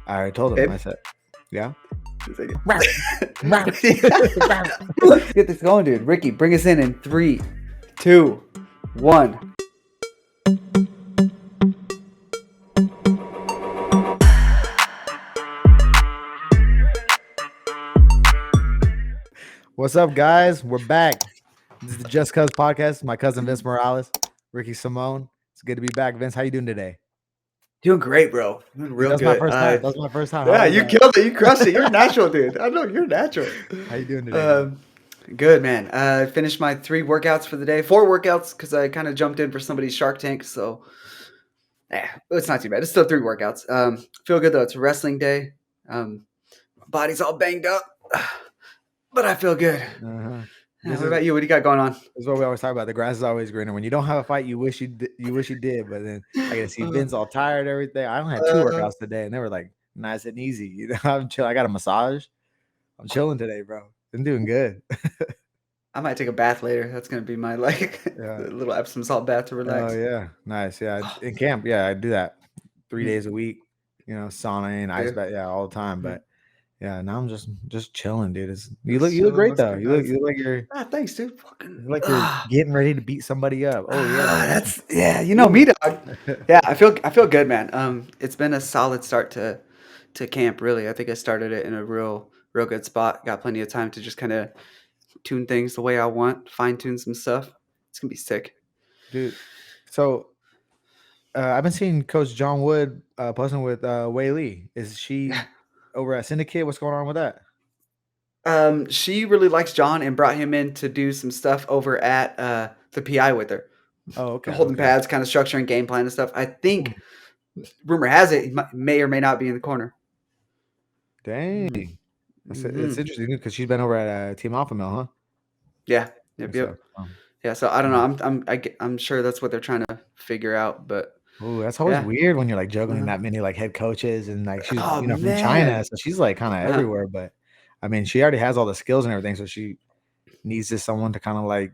I told him. Babe? I said, yeah. He's like, Let's get this going, dude. Ricky, bring us in 3, 2, 1. What's up, guys? We're back. This is the Just Cuz podcast. My cousin Vince Morales, Ricky Simone. It's good to be back, Vince. How you doing today? Doing great, bro. Doing Dude, real that's my good. first time. That's my first time. How Yeah, was you that? killed it. You crushed it. You're natural, dude. I know you're natural. How you doing today, man? Good, man. I finished my 3 workouts for the day. 4 workouts because I kind of jumped in for somebody's Shark Tank. So, it's not too bad. It's still 3 workouts. Feel good though. It's a wrestling day. My body's all banged up, but I feel good. Uh-huh. What about you? What do you got going on? This is what we always talk about. The grass is always greener. When you don't have a fight, you wish you did. But then I get to see Vince all tired, everything. I only had 2 workouts today, and they were like nice and easy. You know, I'm chill. I got a massage. I'm chilling today, bro. I'm doing good. I might take a bath later. That's gonna be my little Epsom salt bath to relax. Oh yeah, nice. Yeah, in camp, yeah, I do that 3 days a week. You know, sauna and ice bath, yeah, all the time. But yeah, now I'm just chilling, dude. You look great though. You look like you're. Thanks, dude. You look like you're getting ready to beat somebody up. Oh yeah, you know me, dog. Yeah, I feel good, man. It's been a solid start to camp. Really, I think I started it in a real good spot. Got plenty of time to just kind of tune things the way I want, fine tune some stuff. It's gonna be sick, dude. So I've been seeing Coach John Wood posting with Wei Lee. Is she over at Syndicate? What's going on with that? She really likes John and brought him in to do some stuff over at the PI with her. Oh, okay. Holding pads, kind of structuring game plan and stuff. I think rumor has it he may or may not be in the corner. Dang, it's interesting because she's been over at Team Alpha Male, huh? Yeah. Yep. Yeah. So I don't know. I'm sure that's what they're trying to figure out, but. Oh, that's always weird when you're like juggling that many like head coaches and like she's from China, so she's like kind of everywhere. But I mean, she already has all the skills and everything, so she needs just someone to kind of like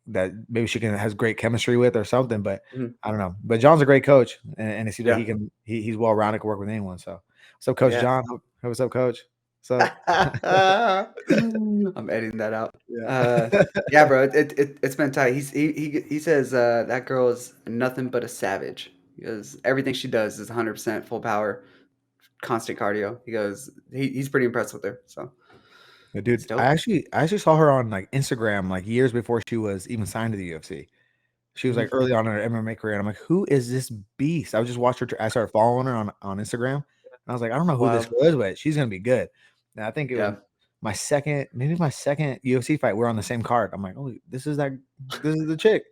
that maybe she has great chemistry with or something. But I don't know. But John's a great coach, and it seems like he's well rounded, can work with anyone. So, what's up, Coach John? What's up, Coach? What's up? I'm editing that out. Yeah, bro. It's been tight. He says that girl is nothing but a savage. Because everything she does is 100% full power, constant cardio. He goes, he's pretty impressed with her. So, yeah, dude, I actually saw her on like Instagram like years before she was even signed to the UFC. She was like early on in her MMA career, and I'm like, who is this beast? I just watched her. I started following her on Instagram, and I was like, I don't know who this girl is, but she's gonna be good. And I think it was my second UFC fight. We're on the same card. I'm like, oh, this is the chick.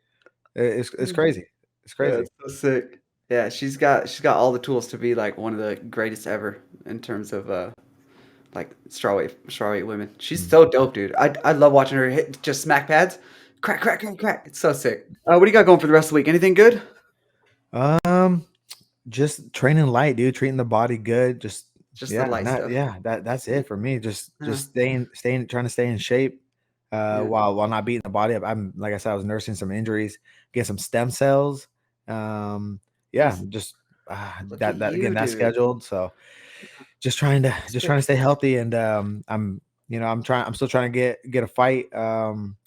It's crazy. It's crazy. Yeah, it's so sick. Yeah, she's got all the tools to be like one of the greatest ever in terms of like strawweight women. She's so dope, dude. I love watching her hit just smack pads, crack. It's so sick. What do you got going for the rest of the week? Anything good? Just training light, dude. Treating the body good. Just the light stuff. Yeah, that's it for me. Just trying to stay in shape. While not beating the body up. I'm like I said, I was nursing some injuries, get some stem cells. Just that again, that's scheduled. So just trying to stay healthy, and I'm still trying to get a fight.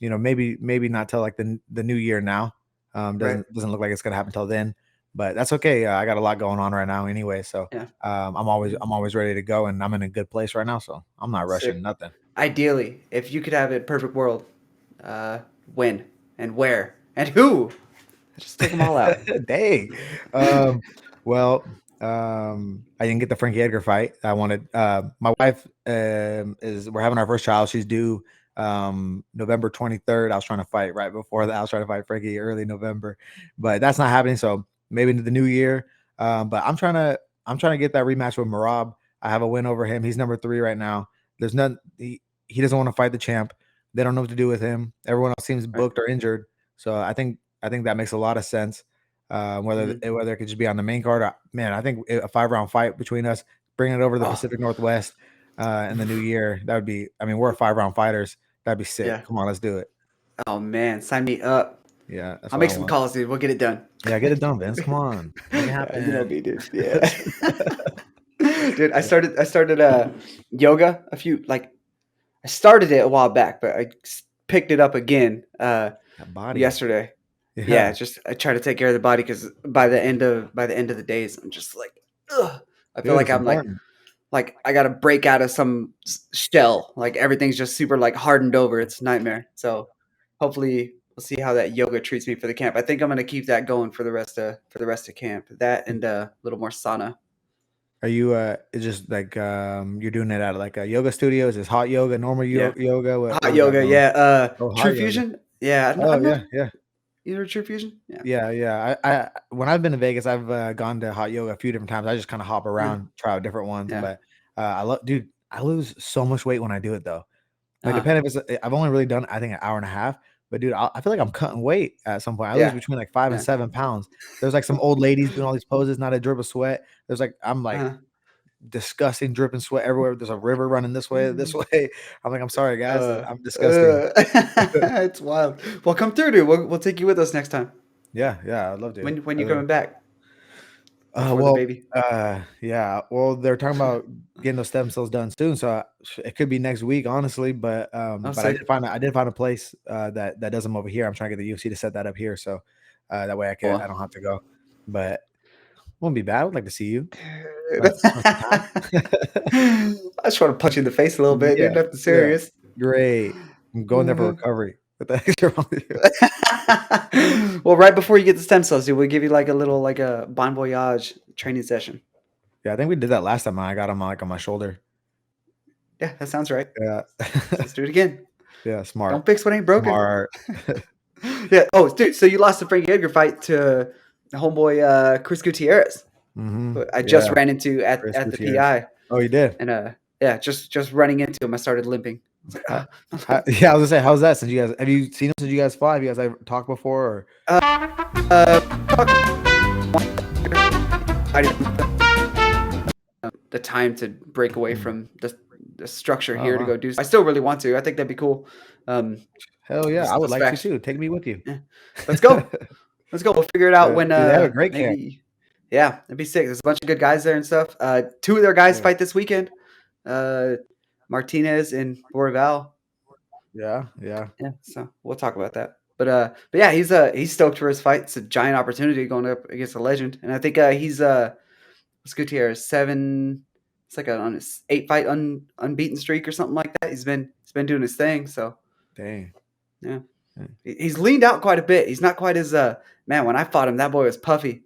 Maybe not till like the new year now. Doesn't look like it's gonna happen till then, but that's okay. I got a lot going on right now anyway, so I'm always ready to go, and I'm in a good place right now, so I'm not rushing nothing. Ideally, if you could have a perfect world, when and where and who? Just take them all out. Dang. I didn't get the Frankie Edgar fight. I wanted. My wife we're having our first child. She's due November 23rd. I was trying to fight right before that. I was trying to fight Frankie early November, but that's not happening. So maybe into the new year. But I'm trying to get that rematch with Merab. I have a win over him. He's number 3 right now. There's none. He doesn't want to fight the champ. They don't know what to do with him. Everyone else seems booked or injured. So I think that makes a lot of sense. Whether it could just be on the main card. Man, I think a 5-round fight between us, bringing it over to the Pacific Northwest in the new year. That would be. I mean, we're 5-round fighters. That'd be sick. Yeah. Come on, let's do it. Oh man, sign me up. Yeah, I'll make some calls, dude. We'll get it done. Yeah, get it done, Vince. Come on, make it happen. You know me, dude. Yeah. Dude, I started yoga I started it a while back, but I picked it up again That body. yesterday. Yeah, Yeah. just I try to take care of the body because by the end of the days, I'm just like, ugh. I feel Dude, like it's I'm important. like I gotta break out of some shell. Like everything's just super like hardened over. It's a nightmare. So hopefully we'll see how that yoga treats me for the camp. I think I'm gonna keep that going for the rest of camp. That and a little more sauna. Are you it's just like you're doing it at like a yoga studio? Is this hot yoga, normal Yeah, yoga? What hot do you got yoga. going? Yeah, Oh, hot True yoga. Fusion. Yeah, Oh I'm not. yeah, yeah. You heard True Fusion? Yeah. Yeah, yeah. I when I've been to Vegas, I've gone to hot yoga a few different times. I just kind of hop Uh, around, try out different ones. yeah. But I love, dude. I lose so much weight when I do it though. Like Uh, depending if it's, I've only really done I think an hour and a half. But dude, I feel like I'm cutting weight at some point. I lose yeah. between like 5 and Yeah. 7 pounds. There's like some old ladies doing all these poses, not a drip of sweat. There's like I'm like Uh, disgusting, dripping sweat everywhere. There's a river running this way, this way. I'm like, I'm sorry, guys, uh, I'm disgusting. it's wild. Well, come through, dude. We'll take you with us next time. Yeah, yeah, I'd love to. When I you really, coming back before the well, baby? yeah. Well, they're talking about getting those stem cells done soon, so it could be next week, honestly. I'll But I say. did find I did find a place that does them over here. I'm trying to get the UFC to set that up here, so that way I Well, don't have to go. But won't be bad. I would like to see you. dude. Spend some time. I just want to punch you in the face a little bit, dude. Yeah, Nothing yeah, serious. great. I'm going there for recovery. What the heck is wrong with you? Well, right before you get the stem cells, dude, we'll give you like a little like a bon voyage training session. Yeah, I think we did that last time. I got him like on my shoulder. Yeah, that sounds right. Yeah, So let's do it again. yeah, Don't smart, fix what ain't broken. smart. Yeah. Oh, dude. So you lost the Frankie Edgar fight to homeboy Chris Gutierrez, Hmm. who I just Yeah, ran into at Chris at the Gutierrez. PI, Oh, you did? and yeah, just running into him, I started limping. I was like, How, ah. yeah, I was gonna say, how's that? Since you guys have you seen him since you guys fought? Have you guys ever talked before? Or uh, I didn't the time to break away mm. from the structure Oh here to wow, go do. I still really want to. I think that'd be cool. hell yeah, I would Those like to facts. too. Take me with you. Yeah. Let's go. Let's go. We'll figure it out Yeah, when dude, they have a great camp. maybe yeah, it'd be sick. There's a bunch of good guys there and stuff. Two of their guys Yeah, fight this weekend. Uh Martinez and Borival. yeah, yeah. Yeah, so we'll talk about that. But yeah, he's stoked for his fight. It's a giant opportunity going up against a legend. And I think he's what's Gutierrez? Seven it's like on his 8 fight unbeaten streak or something like that. He's been doing his thing, so Dang. yeah. Dang. He's leaned out quite a bit. He's not quite as man. When I fought him, that boy was puffy. I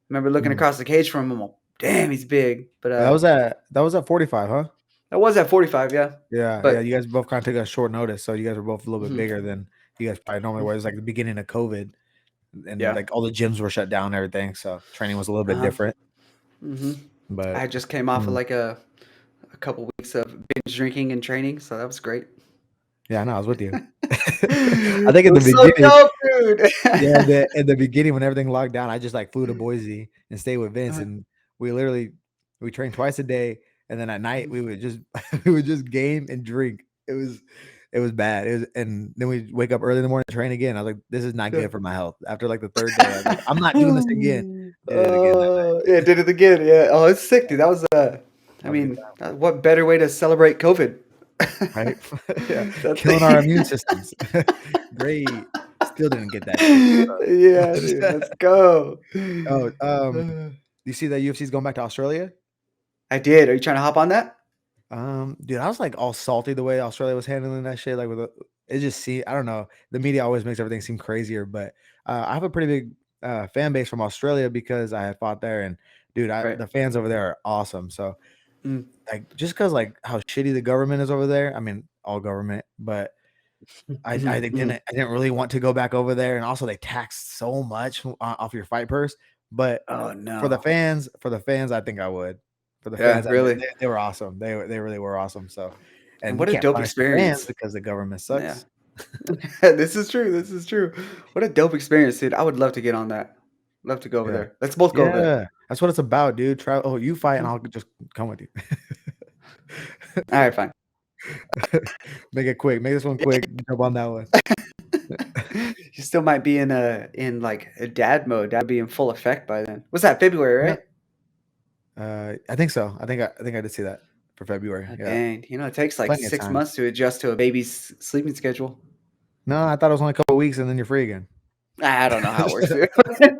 remember looking Mm. across the cage from him. Damn, he's big. But That was at 45, huh? that was at 45, yeah. Yeah, yeah. But You guys both kind of took a short notice, so you guys were both a little bit mhm, bigger than you guys probably normally were. It was like the beginning of COVID, and yeah, like all the gyms were shut down and everything, so training was a little bit uh-huh. different. hmm But I just came off of mm, like a couple weeks of binge drinking and training, so that was great. yeah, no, I was with you. I think It in the was so beginning, dope, dude. yeah, in the beginning when everything locked down, I just like flew to Boise and stayed with Vince, Uh, and we literally we trained twice a day, and then at night mhm. we would just we would just game and drink. It was bad. It was, and then we wake up early in the morning and train again. I was like, this is not Yeah. good for my health. After like the third day, I was like, I'm not doing this again. Did it again that night. Yeah, did it again. Yeah. Oh, it's sick, dude. That was I That was a good mean, time, what better way to celebrate COVID? right? Yeah, That killing our thing. immune systems. Great. Still didn't get that shit. Yeah, dude. Let's go. Oh, Uh, you see that UFC's going back to Australia? I did. Are you trying to hop on that? Dude, I was like all salty the way Australia was handling that shit. Like with it just see, I don't know. The media always makes everything seem crazier, but I have a pretty big fan base from Australia because I had fought there, and dude, Right. the fans over there are awesome. So Mm. like just because like how shitty the government is over there. I mean, all government, but I Mhm, didn't mhm. I didn't really want to go back over there, and also they tax so much off your fight purse. But Oh for the no. fans, I think I would. For the Yeah, fans, really. they were awesome. They really were awesome. So, And and you what a can't dope punish the fans experience. because the government Yeah. sucks. This is true. This is true. What a dope experience, dude. I would love to get on that. Love to go over Yeah, there. Let's both go over there. yeah, that's what it's about, dude. Try. Oh, you fight, and Mhm. I'll just come with you. All right, fine. Make it quick. Make this one quick. Jump on that one. You still might be in like a dad mode. That'd be in full effect by then. What's that? February, Yeah. right? I think so. I think I did see that for February. Yeah, Dang, it takes like plenty of 6 time. months to adjust to a baby's sleeping schedule. No, I thought it was only a couple weeks and then you're free again. I don't know how it works, dude.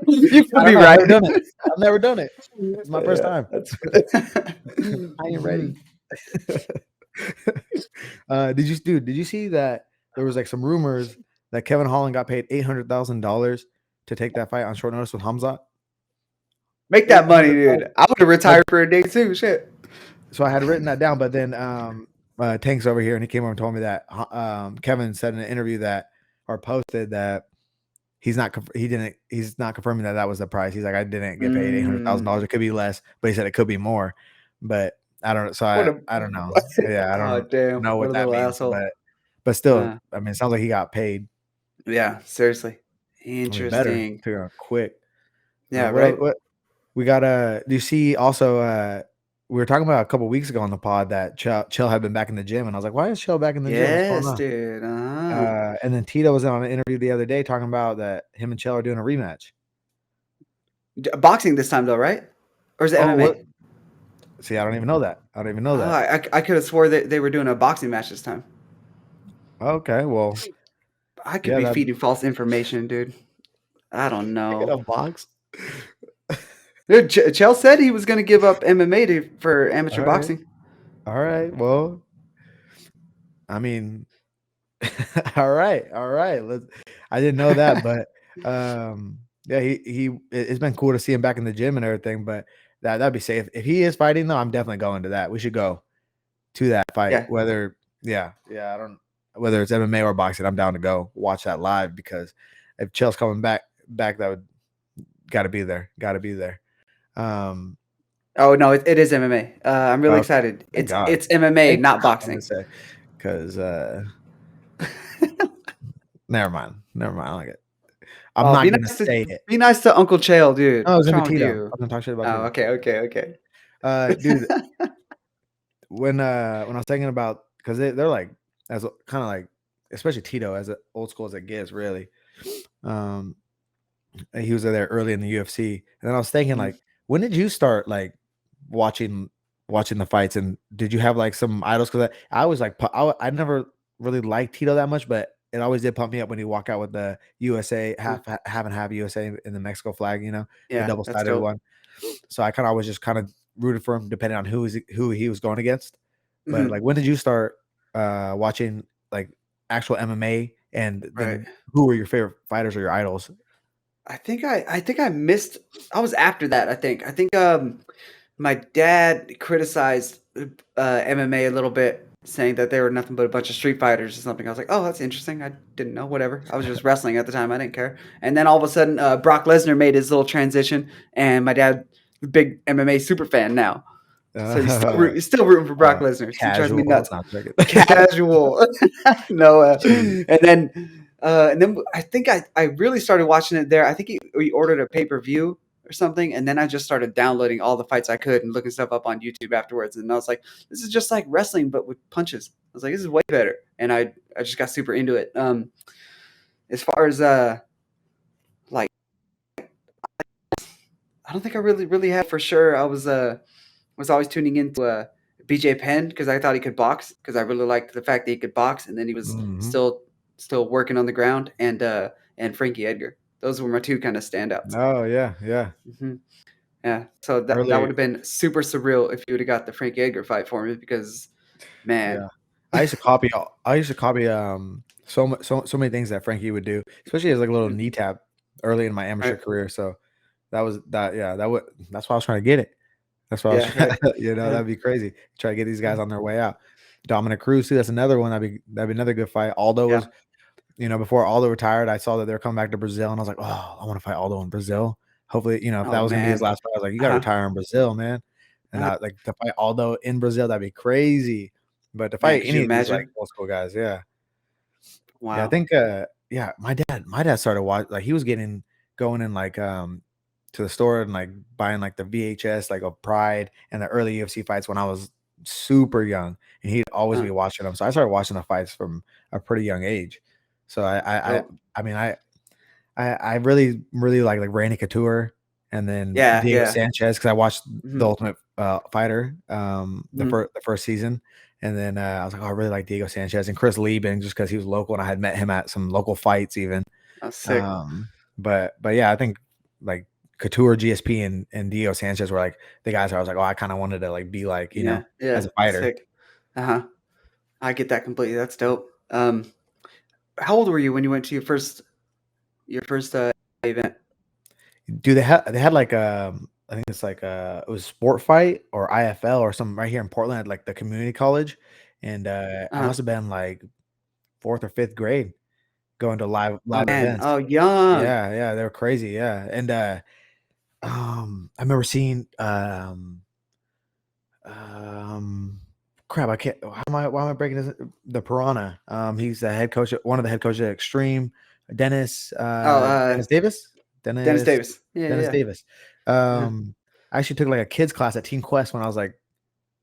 You I could don't be know. I've right. never done it. I've never done it. It's my first Yeah, time. that's I ain't ready. Mhm. Did you see that there was like some rumors that Kevin Holland got paid $800,000 to take that fight on short notice with Hamzat? Make that money, dude. I would have retired for a day too. Shit. So I had written that down, but then Tank's over here and he came over and told me that Kevin said in an interview that or posted that he's not confirming that was the price. He's like, I didn't get paid $800,000. Mm, It could be less, but he said it could be more. But I don't. So what a I don't know. Yeah, I oh don't damn! know What what a that little means. asshole. But still, Uh, I mean, it sounds like he got paid. yeah, seriously. I mean, better Interesting. to quick. Yeah, What else? right. What we got? Do you see also? We were talking about a couple weeks ago on the pod that Chill had been back in the gym, and I was like, why is Chill back in the gym? What's going Yes, on? dude. And then Tito was on an interview the other day talking about that him and Chill are doing a rematch. Boxing this time though, right? Or is it Oh, what? MMA? See, I don't even know that. I don't even know Oh, that. I could have swore that they were doing a boxing match this time. Okay, well, I could yeah, be that feeding false information, dude. I don't in know. a box. Dude, Chell said he was going to give up MMA for All amateur right, boxing. all right. Well, I mean, all right, all right. I didn't know that, but yeah, it's been cool to see him back in the gym and everything. But that'd be safe if he is fighting though. I'm definitely going to that. We should go to that fight. Yeah. Yeah, I don't whether it's MMA or boxing. I'm down to go watch that live because if Chill's coming back, that would got to be there. Got to be there. Um, Oh no, it is MMA. I'm really okay, excited. thank It's God. it's MMA, Thank not God. I'm gonna boxing. say because never mind, never mind. I like it. I'm Oh, not gonna say it. be nice to Uncle Chael, dude. No, it was What's gonna wrong be with Tito. I you? was gonna talk shit about Oh, Tito. okay, okay, okay. Dude, when I was thinking about because they're like as kind of like especially Tito as old school as it gets, really. Um, he was there early in the UFC, and then I was thinking Mhm. like, when did you start like watching watching the fights, and did you have like some idols? Because I always like I never really liked Tito that much, but it always did pump me up when he walk out with the USA half and half USA in the Mexico flag, the Yeah, double that's sided dope. one. So I kind of always just kind of rooted for him depending on who he was going against. But like, Mhm. when did you start watching like actual MMA, and Right. then who were your favorite fighters or your idols? I think I missed. I was after that. I think my dad criticized MMA a little bit, saying that they were nothing but a bunch of street fighters or something. I was like, oh, that's interesting. I didn't know. Whatever. I was just wrestling at the time. I didn't care. And then all of a sudden, Brock Lesnar made his little transition, and my dad, big MMA super fan now. So Uh, he's still rooting for Brock uh, Lesnar. He drives me Casual, nuts. not joking. Casual. No, and then I think I really started watching it there. I think we ordered a pay per view or something, and then I just started downloading all the fights I could and looking stuff up on YouTube afterwards. And I was like, this is just like wrestling but with punches. I was like, this is way better, and I just got super into it. As far as like, I don't think I really had for sure. I was always tuning into BJ Penn because I thought he could box because I really liked the fact that he could box, and then he was Mhm. still working on the ground, and Frankie Edgar. Those were my two kind of standouts. Oh, yeah, yeah. Hmm. Yeah, so that would Early have been super surreal if you would have got the Frankie Edgar fight for me because, man, yeah. I used to copy, so many things that Frankie would do, especially as, like, a little mhm, knee tap early in my amateur right, career, so that's why I was trying to get it. That's why I was yeah, right, that'd be crazy. Try to get these guys on their way out. Dominic Cruz too, that's another one, that'd be another good fight. Aldo yeah. was before Aldo retired, I saw that they were coming back to Brazil, and I was like, "Oh, I wanna fight Aldo in Brazil." Hopefully, if that Oh was gonna be his man, last fight, I was like, "You gotta uh-huh. retire in Brazil, man." And uh I like to fight Aldo in Brazil, that'd be crazy. But to Man, fight could you any of these, like, imagine? old school guys, yeah. Yeah, I Wow. think, yeah, my dad started like, he was going in, like, to the store and, like, buying, like, the VHS, like, of Pride and the early UFC fights when I was super young, and he'd always Uh, be watching them. So I started watching the fights from a pretty young age. So Dope. I mean, I really, really like Randy Couture and then Yeah, Diego yeah. Sanchez because I watched the Hmm. Ultimate fighter, Mhm. the first season, and then I was like, oh, I really like Diego Sanchez and Chris Lieben just because he was local and I had met him at some local fights even. Oh, sick. But yeah, I think like Couture, GSP, and Diego Sanchez were like the guys where I was like, oh, I kind of wanted to like be like Yeah, as yeah, a fighter. sick. Uh-huh. I get that completely. That's dope. How old were you when you went to your first event? Do they had like I think it's like it was Sport Fight or IFL or something right here in Portland at like the community college, and I Uh-huh. must have been like fourth or fifth grade going to Oh, live man. events. Oh, young. Yeah, yeah, they were crazy. Yeah, and I remember seeing um crap. I can't. Why am I breaking this? The Piranha. He's the head coach. One of the head coaches at Extreme. Dennis. Oh, Dennis Davis. Dennis Dennis Davis. Yeah, Dennis yeah. Davis. Uh-huh. I actually took like a kids class at Team Quest when I was like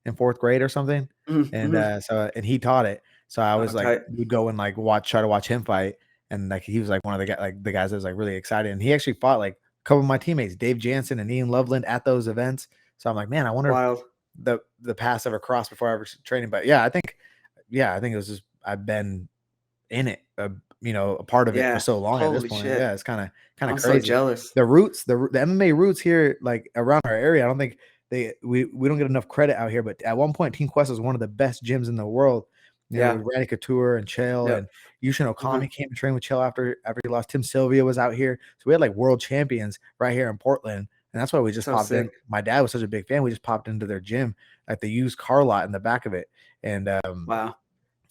in fourth grade or something, Mhm, and mhm. and he taught it. So I Oh, was like, tight. we'd go and like try to watch him fight, and like he was like one of the guys that was like really excited, and he actually fought like a couple of my teammates, Dave Jansen and Ian Loveland, at those events. So I'm like, man, I wonder if Wild. the paths ever crossed before I ever training. But yeah, I think it was just I've been in it, a part of it for Yeah. so long at this Holy point. shit. Yeah, it's kind of I'm so crazy. jealous. The MMA roots here, like around our area, I don't think we don't get enough credit out here. But at one point, Team Quest was one of the best gyms in the world. Yeah. With Randy Couture and Chael Yep. and Yushin Uh-huh. Okami came to train with Chael after he lost. Tim Sylvia was out here, so we had like world champions right here in Portland, and that's why we just So popped in. sick. My dad was such a big fan. We just popped into their gym at the used car lot in the back of it, and Wow.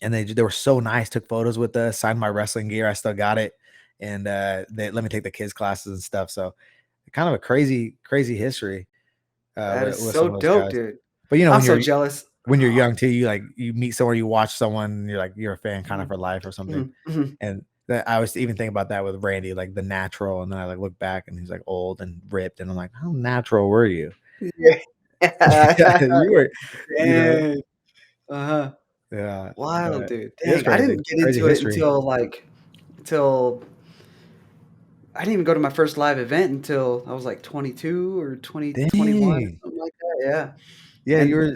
they were so nice, took photos with us, signed my wrestling gear, I still got it, and, they let me take the kids classes and stuff, so kind of a crazy history, That is with so some of those dope, guys. dude. But, I'm so jealous. when you're Oh, young too, you meet someone, you watch someone, and you're a fan kinda mhm, for life or something, mhm, mhm. and that I was even thinking about that with Randy, like, the natural, and then I, like, look back, and he's, like, old and ripped, and I'm like, "How natural were you?" Yeah. Yeah, you were you know? Dang. Uh-huh. Yeah, Wild, but dude. it is Dang, I crazy, didn't get crazy into it history. until, until I didn't even go to my first live event until I was, like, 22 or 2021 or Dang. something like that, yeah. Yeah, you And were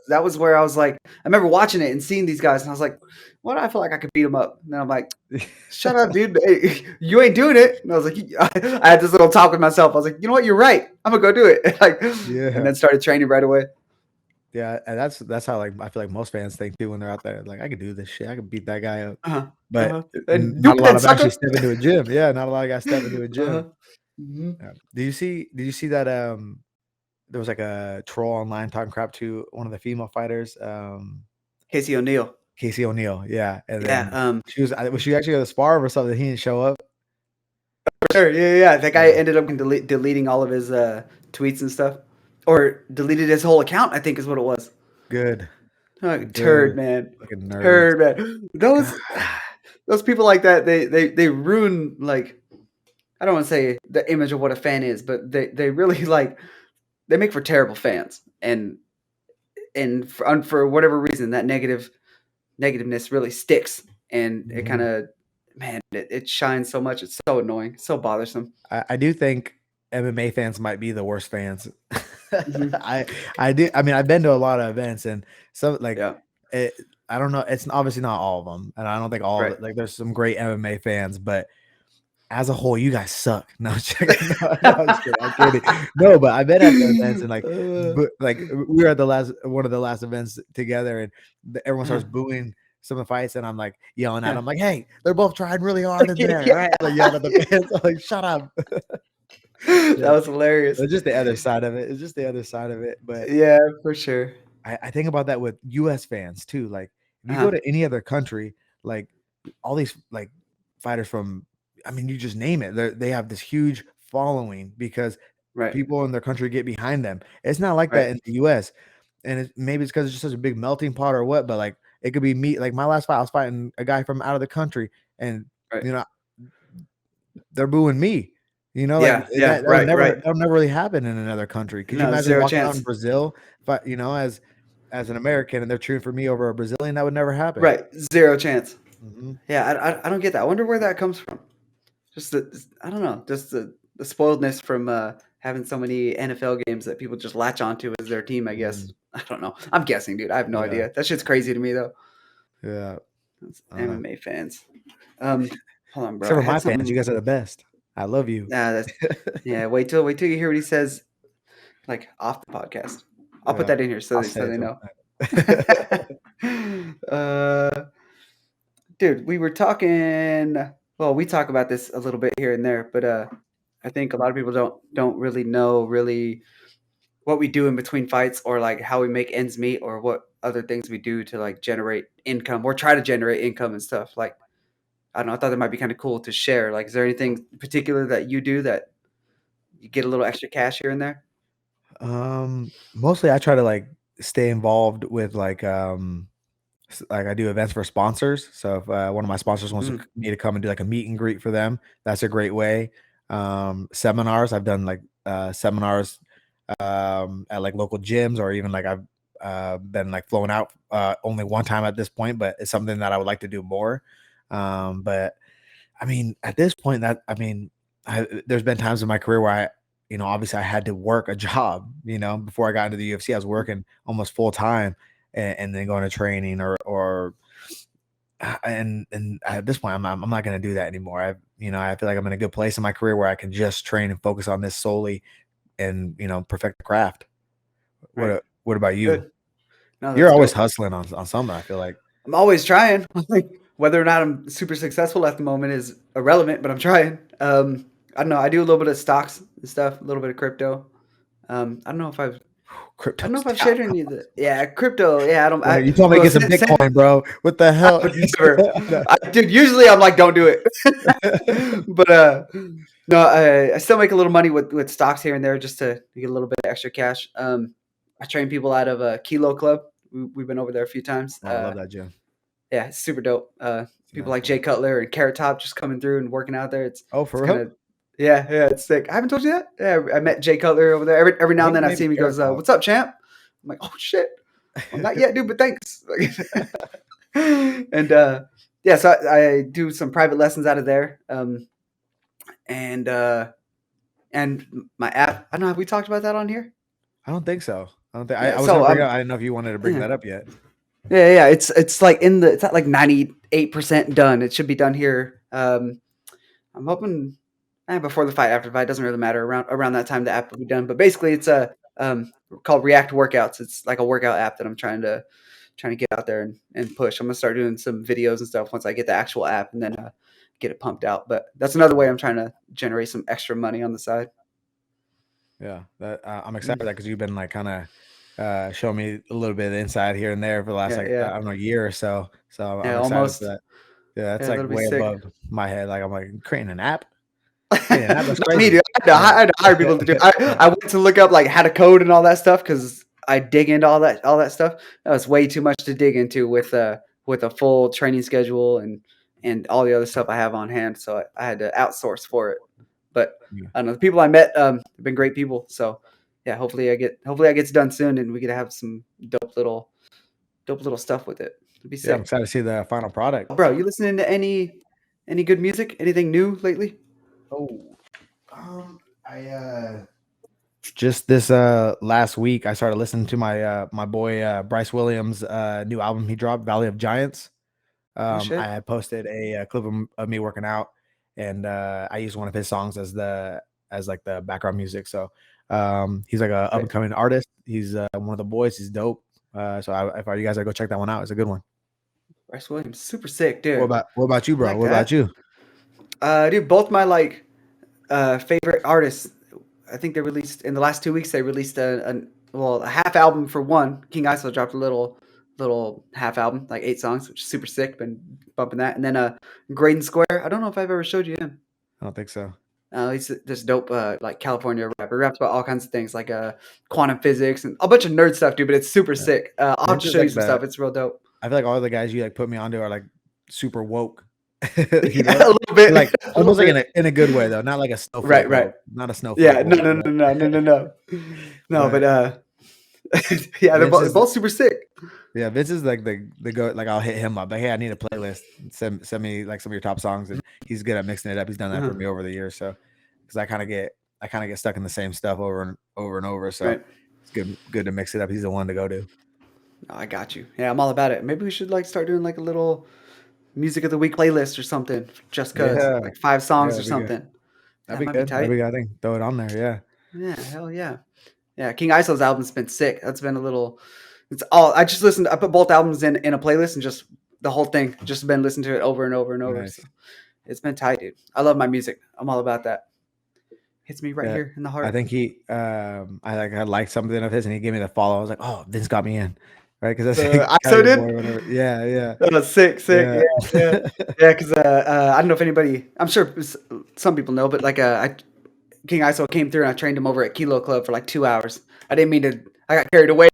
that was where I was like I remember watching it and seeing these guys, and I was like, "Why do I feel like I could beat them up?" And then I'm like, "Shut up, dude. Hey, you ain't doing it." And I was like, I had this little talk with myself. I was like, "You know what? You're right. Imma go do it." Like, and Yeah. then started training right away. Yeah, and that's how, like, I feel like most fans think too when they're out there, like, "I could do this shit, I could beat that guy up." Uh-huh, But, uh-huh. n And not a "Duke lot then, of actually sucker." step into a gym. Yeah, not a lot of guys step into a gym. Uh-huh. Mhm. Yeah. Did you see that, there was, like, a troll online talking crap to one of the female fighters, Casey O'Neill. Casey O'Neill, yeah, and Yeah, then was she actually at a spar or something? He didn't show up? sure, yeah, yeah, yeah. That guy Yeah. ended up deleting all of his, tweets and stuff. Or deleted his whole account, I think is what it was. Good, Turd, good. man. Fucking nerds. Turd, man. God. Those people like that, they ruin, like, I don't wanna say the image of what a fan is, but they really, like, they make for terrible fans, and for whatever reason, that negativeness really sticks, and it Mhm. kinda, man, it shines so much, it's so annoying, so bothersome. I do think MMA fans might be the worst fans. Mhm. I I do. I mean, I've been to a lot of events, and some like Yeah, it. I don't know. It's obviously not all of them, and I don't think all of right. it. Like, there's some great MMA fans, but as a whole, you guys suck. No, I'm joking. No, I'm just kidding. I'm kidding. No, but I've been at the events and Uh, we were at the last one of the last events together, and everyone starts uh, booing some of the fights, and I'm like yelling at yeah. them, like, "Hey, they're both trying really hard in there, Yeah. right?" Like yelling at the fans. I'm like, "Shut up." That Yeah, was hilarious. it's just the other side of it. It's just the other side of it. But Yeah, for sure. I think about that with US fans too. Like, if you go Uh-huh. to any other country, like all these like fighters from, I mean, you just name it. They have this huge following because Right, people in their country get behind them. It's not like right, that in the US. And maybe it's because it's just such a big melting pot or what, but like it could be me. Like my last fight, I was fighting a guy from out of the country, and right. you know, they're booing me. Like Yeah, yeah, right, right. that'll never really happen in another country. Could you No, imagine 0 walking out in chance. Brazil, but as an American and they're cheering for me over a Brazilian? That would never happen. Right, 0 chance. Mhm. Yeah, I don't get that. I wonder where that comes from. Just the I don't know, just the the spoiledness from having so many NFL games that people just latch onto as their team. I guess Mm, I don't know. I'm guessing, dude. I have no yeah, idea. That shit's crazy to me though. yeah. It's Uh, MMA fans. Um, hold on, bro. Except I for my had fans, you something. guys are the best. I love you. Nah, that's yeah. Wait till you hear what he says, like off the podcast. I'll put Yeah, that in here I'll so say it they to know. him. Dude, we were talking. Well, we talk about this a little bit here and there, but I think a lot of people don't really know really what we do in between fights or like how we make ends meet or what other things we do to like generate income or try to generate income and stuff. Like I don't know. I thought that might be kind of cool to share. Like, is there anything particular that you do that you get a little extra cash here and there? Mostly I try to like stay involved with like I do events for sponsors. So if one of my sponsors wants Mm, me to come and do like a meet and greet for them, that's a great way. Seminars, I've done like seminars at like local gyms, or even like I've been like flown out only one time at this point, but it's something that I would like to do more. But I mean, at this point, there's been times in my career where obviously I had to work a job. Before I got into the UFC, I was working almost full time, and then going to training and at this point, I'm not going to do that anymore. I feel like I'm in a good place in my career where I can just train and focus on this solely, and perfect the craft. right. What about you? Good. No, You're that's always dope. hustling on something, I feel like. I'm always trying. Like whether or not I'm super successful at the moment is irrelevant, but I'm trying. I don't know. I do a little bit of stocks and stuff, a little bit of crypto. I don't know if I don't know Crypto's if I've down. shared any of the yeah crypto. Yeah, I don't. Bro, you told me to Well, get some Bitcoin, bro. What the I hell? would never. Dude, usually I'm like, don't do it. But no, I still make a little money with stocks here and there just to get a little bit of extra cash. I train people out of a Kilo Club. We've been over there a few times. Oh, I love that gym. Yeah, it's super dope. It's a People nice like Jay gym. Cutler and Carrot Top just coming through and working out there. Oh, It's for kind real? of yeah, it's sick. I haven't told you that. Yeah, I met Jay Cutler over there. Every I now and think then I see maybe him. He Carrot goes, Top. "What's up, champ?" I'm like, "Oh shit." Well, not yet, dude, but thanks. And yeah, so I do some private lessons out of there. And my app. I don't know. Have we talked about that on here? I don't think so. I don't think I Yeah. was gonna So bring it up. I didn't know if you wanted to bring yeah, that up yet. yeah. It's like it's at like 98% done. It should be done here. I'm hoping before the fight, after the fight, doesn't really matter. Around that time, the app will be done. But basically, it's a called React Workouts. It's like a workout app that I'm trying to get out there and push. I'm gonna start doing some videos and stuff once I get the actual app and then get it pumped out. But that's another way I'm trying to generate some extra money on the side. Yeah, that I'm excited Mm. for that because you've been like kind of showing me a little bit of inside here and there for the last Yeah, like yeah, I don't know year or so. So I'm yeah. excited for Almost. that. Yeah, that's Yeah, like that'll be way sick. above my head. Like I'm like creating an app. Creating an app. That's Not me, crazy. dude. Yeah. I had to hire people to do. I went to look up like how to code and all that stuff because I dig into all that stuff. That was way too much to dig into with a full training schedule and all the other stuff I have on hand. So I had to outsource for it. But Yeah. I don't know. The people I met have been great people. So yeah, hopefully I gets done soon and we get to have some dope little stuff with it. It'd be Yeah, I'm sick. excited to see the final product. Bro, you listening to any good music? Anything new lately? Oh, I just this last week I started listening to my boy Bryce Williams new album he dropped, Valley of Giants. Oh I shit. had posted a clip of me working out, and I used one of his songs as like the background music. So he's like a up and Right. coming artist. He's one of the boys. He's dope. So if you guys gotta go check that one out, it's a good one. Bryce Williams, super sick, dude. What about you, I bro? like What about that. you? Dude, both my like favorite artists. I think they released in the last 2 weeks. They released a half album for one. King ISO dropped a little half album, like 8 songs, which is super sick. Been bumping that, and then Graydon Square. I don't know if I've ever showed you him. I don't think so. He's this dope, like California rapper. He raps about all kinds of things, like quantum physics and a bunch of nerd stuff, dude. But it's super Yeah. sick. I'll have Vince to is show you like some stuff. It's real dope. I feel like all the guys you like put me onto are like super woke. you Yeah, know, a little bit, like a little almost like bit. in a good way though, not like a Right, snowflake right. woke, not a snowflake Yeah, no, woke, no, no, but no, no, no, no, no. But but yeah, they're Vince both, is both super sick. yeah, Vince is like the go like I'll hit him up like, hey, I need a playlist. Send me like some of your top songs, and he's good at mixing it up. He's done that for Uh-huh. me over the years, so because I kind of get stuck in the same stuff over and over and over. So Right. it's good to mix it up. He's the one to go to. No, I got you. Yeah, I'm all about it. Maybe we should like start doing like a little music of the week playlist or something, just cause Yeah, like 5 songs or that'd be good. something. That'd That be might be good. That'd tight. be good. I think throw it on there. Yeah. Yeah, hell yeah. Yeah, King Iso's album's been sick. That's been a little. It's all. I just listened. I put both albums in a playlist and just the whole thing. Just been listening to it over and over and over. So Nice. it's been tight, dude. I love my music. I'm all about that. Hits me right Yeah. here in the I heart. think I liked something of his and he gave me the follow. I was like, oh, Vince got me in. Right. Because that's kind of ISO your did. boy or whatever. Yeah. Yeah. Oh, sick, sick. Yeah. Yeah, yeah, yeah. Because I don't know if anybody. I'm sure some people know, but like King ISO came through and I trained him over at Kilo Club for like 2 hours. I didn't mean to. I got carried away.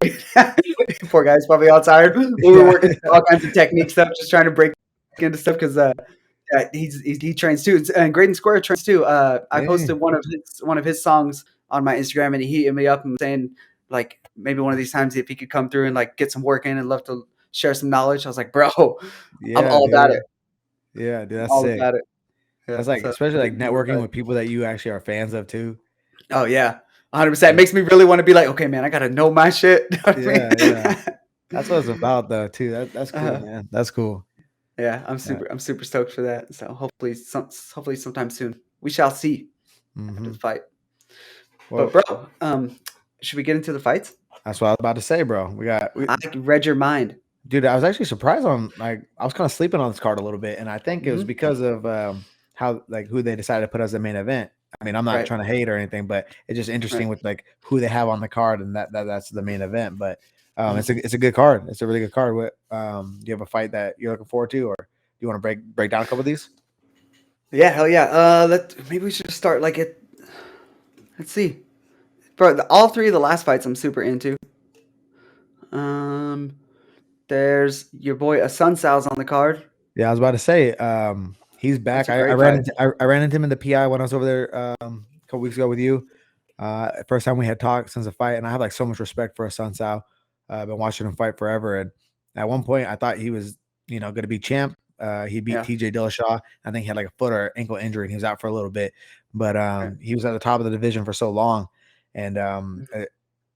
Poor guy's probably all tired. We were Yeah. working all kinds of technique stuff, just trying to break into stuff because yeah, he trains too, and Graydon Square trains too. I Dang. posted one of his songs on my Instagram, and he hit me up and saying like maybe one of these times if he could come through and like get some work in and love to share some knowledge. I was like, bro, I'm Yeah, all about dude. it. Yeah, dude. I'm That's all sick. about it. Yeah. That's like, So especially like he's networking excited. with people that you actually are fans of too. Oh yeah, 100%. It Yeah. makes me really want to be like, okay, man, I gotta know my shit. You know what I Yeah. Yeah. mean? That's what it's about though, too. That's cool, uh, man. That's cool. yeah, Yeah. I'm super stoked for that. So hopefully sometime soon. We shall see after Hmm. the fight. But Well, bro, should we get into the fights? that's what I was about to say, bro. I read your mind. Dude, I was actually surprised on like I was kind of sleeping on this card a little bit, and I think it was Hmm. because of how like who they decided to put as the main event. I mean, I'm not Right, trying to hate or anything, but it's just interesting right. with like who they have on the card, and that's the main event. But Mhm. it's a good card. It's a really good card. What do you have a fight that you're looking forward to, or do you want to break down a couple of these? Yeah, hell yeah. Maybe we should just start like it. Let's see, bro. All three of the last fights I'm super into. Um, there's your boy Sun Sal's on the card. Yeah, I was about to say, he's That's back. a great fight. I ran into him in the PI when I was over there a couple weeks ago with you. First time we had talked since the fight, and I have like so much respect for Sun Sao. I've been watching him fight forever, and at one point I thought he was, going to be champ. He beat Yeah. TJ Dillashaw. I think he had like a foot or ankle injury, and he was out for a little bit. But Right. he was at the top of the division for so long, and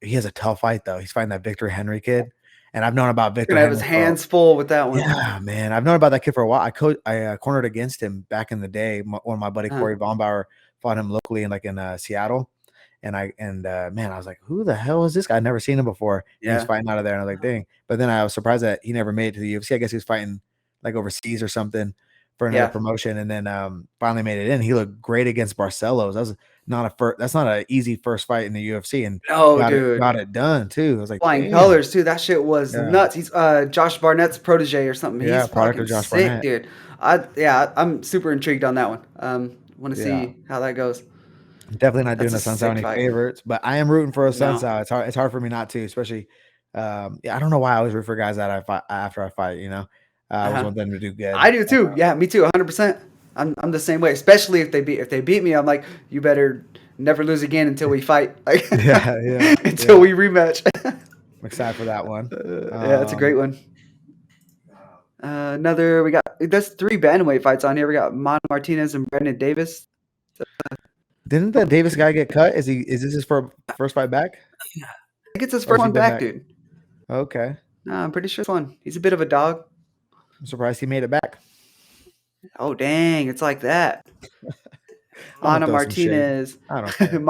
he has a tough fight though. He's fighting that Victor Henry kid, and I've known about He's Victor gonna have his Henry for hands full with that one. yeah, man. I've known about that kid for a while. I cornered against him back in the day. When my buddy Uh, Corey Baumauer fought him locally in like in Seattle, and man, I was like, who the hell is this guy? I'd never seen him before. And he was yeah. fighting out of there, and I was like, dang. But then I was surprised that he never made it to the UFC. I guess he was fighting like overseas or something for another Yeah. promotion, and then finally made it in. He looked great against Barcelos. That's not an easy first fight in the UFC, and No, dude. got it done too. I was like, Flying damn, colors too. That shit was yeah, nuts. He's Josh Barnett's protege or something. yeah, He's product fucking of Josh sick, Barnett. dude. I'm super intrigued on that one. Want to Yeah. see how that goes. Definitely not doing That's a the Sun Sao sick any fight. favorites, but I am rooting for a Sun No. Sao. It's hard for me not to, especially yeah, I don't know why I always root for guys that I fight after I fight. I always Uh-huh. want them to do good. I do too. Yeah, me too. 100%. I'm the same way. Especially if they beat me, I'm like, you better never lose again until we fight. Like Yeah, yeah, until yeah. we rematch. I'm excited for that one. Yeah, that's a great one. We got that's 3 bantamweight fights on here. We got Mon Martinez and Brandon Davis. Didn't that Davis guy get cut? Is this his first fight back? I think it's his Or first has he one been back, back? dude. Okay. Nah, I'm pretty sure it's one. He's a bit of a dog. I'm surprised he made it back. Oh dang, it's like that. I'm gonna Mana throw some shade. Martinez. I don't care.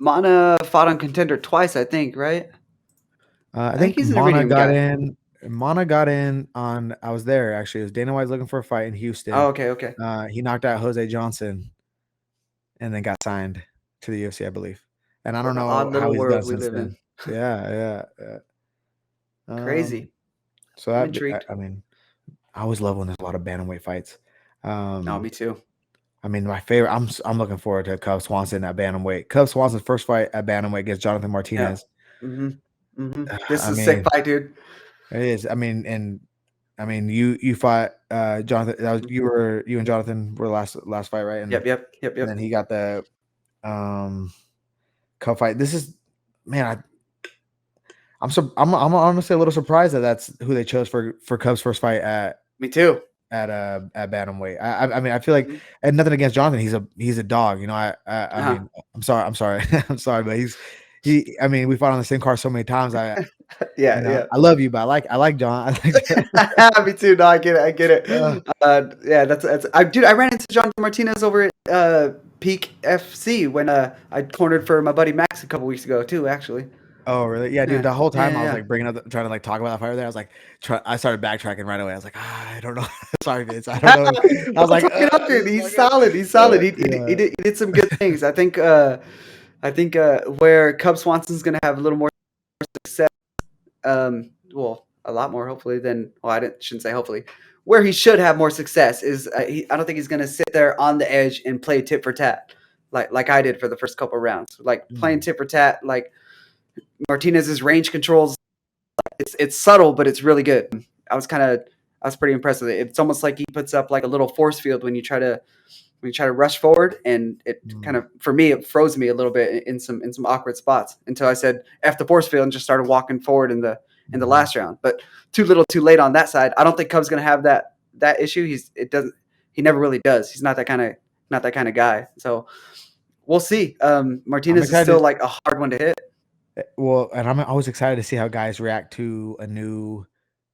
Mana fought on Contender twice, I think, right? I I think think he's an Iridium guy. Mana got in on I was there actually. It was Dana White's looking for a fight in Oh, Houston. okay, okay. He knocked out Jose Johnson and then got signed to the UFC, I believe. And I What don't an know odd how little he's done world we since live in. then. Yeah, yeah, yeah. Um, Crazy. so I'm that intrigued. I mean, I always love when there's a lot of bantamweight fights. No, me Um, too. I mean, my favorite. I'm looking forward to Cub Swanson at bantamweight. Cub Swanson's first fight at bantamweight against Jonathan Yeah. Martinez. This is I a sick mean, fight, dude. it is. I mean, you fought Jonathan. You and Jonathan were last fight, right? Yep, yep, yep, And yep. then he got the Cub fight. This is man. I'm honestly a little surprised that that's who they chose for Cub's first fight at Me too. at bantamweight. I mean, I feel like, Mhm. and nothing against Jonathan. He's a dog. You know, I Uh-huh. mean, I'm sorry, I'm sorry, but he. I mean, we fought on the same card so many times. You Yeah, know, yeah. I love you, but I like John. I like John. Me too. No, I get it. I get Uh, it. Yeah, that's. Dude, I ran into Jonathan Martinez over at Peak FC when I cornered for my buddy Max a couple weeks ago too. Actually. oh, really? Yeah, dude. Yeah, The whole yeah, time I was yeah. like bringing up, trying to like talk about that fight there. I was like, I started backtracking right away. I was like, I don't know. Sorry, Vince. I don't know. I was Don't like, talk it up, dude. this He's fucking, solid. He's solid. yeah. He did some good things. I think where Cub Swanson's gonna have a little more success. Well, a lot more hopefully than. Well, shouldn't say hopefully. Where he should have more success is I don't think he's gonna sit there on the edge and play tit for tat like I did for the first couple rounds. Like playing Mm, tit for tat. Like Martinez's range controls. It's subtle, but it's really good. I was pretty impressed with it. It's almost like he puts up like a little force field when you try to rush forward, and it kind mm, of for me it froze me a little bit in some awkward spots until I said F the force field and just started walking forward in the mhm. last round. But too little, too late on that side. I don't think Cub's gonna have that issue. He never really does. He's not that kind of guy. So we'll see. I'm Martinez is still excited. like a hard one to hit. Well, and I'm always excited to see how guys react to a new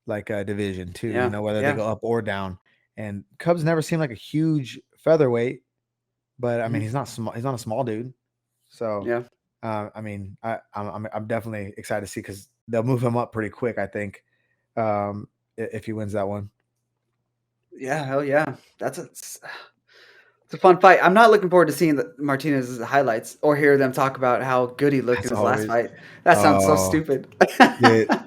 division too. You Yeah, know, whether they yeah. go up or down. And Cubs never seemed like a huge featherweight, but I mean, Mhm. he's not small. He's not a small dude. So, Yeah. I mean, I'm definitely excited to see because they'll move him up pretty quick. I think, if he wins that one. Yeah, hell yeah. It's a fun fight. I'm not looking forward to seeing Martinez's highlights or hear them talk about how good he looked in That's his last always fight. That sounds so oh stupid. yeah.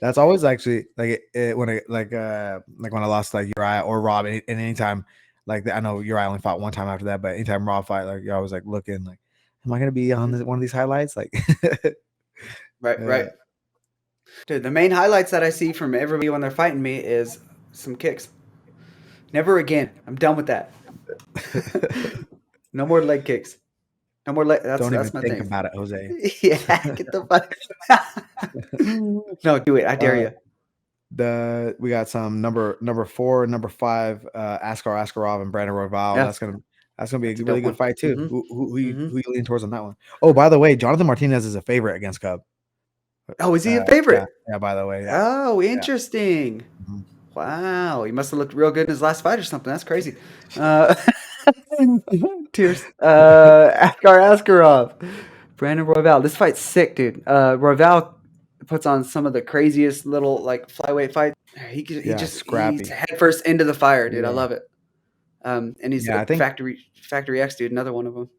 That's always actually when like when I lost like Uriah or Rob, and anytime I know Uriah only fought one time after that, but anytime Rob fight, like you're always like looking like, am I gonna be on one of these highlights? Like, Right, uh, right. Dude, the main highlights that I see from everybody when they're fighting me is some kicks. Never again. I'm done with that. No more leg kicks. No more leg. don't even That's my think thing. about it, Jose. Yeah, get the fuck. No, do it. I dare Uh, you. we got some number 4 and number 5, Askar Askarov and Brandon Royval. Yeah, That's gonna be that's a a really dope good one. fight too. Mm-hmm. Mm-hmm. Who you lean towards on that one? Oh, by the way, Jonathan Martinez is a favorite against Cub. Oh, is he a Yeah, favorite? yeah. By the way, yeah, Oh, yeah. interesting. Mhm. Wow, he must have looked real good in his last fight or something. That's crazy. Uh, tears. Askar Askarov, Brandon Royval. This fight's sick, dude. Royval puts on some of the craziest little like flyweight fights. Yeah, He's scrappy. head first into the fire, dude. I Yeah, love it. And he's yeah. a I think factory X, dude. Another one of them.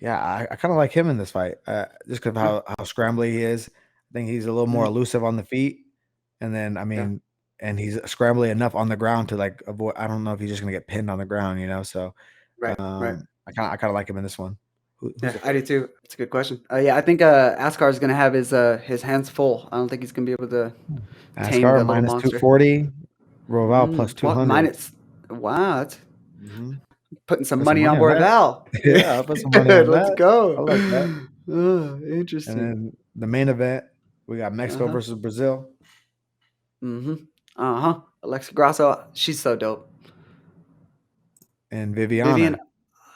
yeah, I kind of like him in this fight, just because Yeah. how scrambly he is. I think he's a little more Mhm. elusive on the feet, and then I Yeah. mean, and he's scrambly enough on the ground to like avoid. I don't know if he's just gonna get pinned on the ground, you know. So, Right. Right. I kind of like him in this one. Who's Yeah, the I do favorite? too. It's a good question. Yeah, I think Askar is gonna have his hands full. I don't think he's gonna be able to tame Ascar the little minus two monster. forty, Roval plus What 200. minus? Wow, that's Mm-hmm. putting some Put some money on money on that. Royval. Yeah, I'll put some money Good, on let's that. I go. like that. And Interesting. then the main event, we got Uh Mexico huh. versus Brazil. Mm-hmm. Uh huh. Alexa Grasso, she's so dope. And Vivian, Viviana.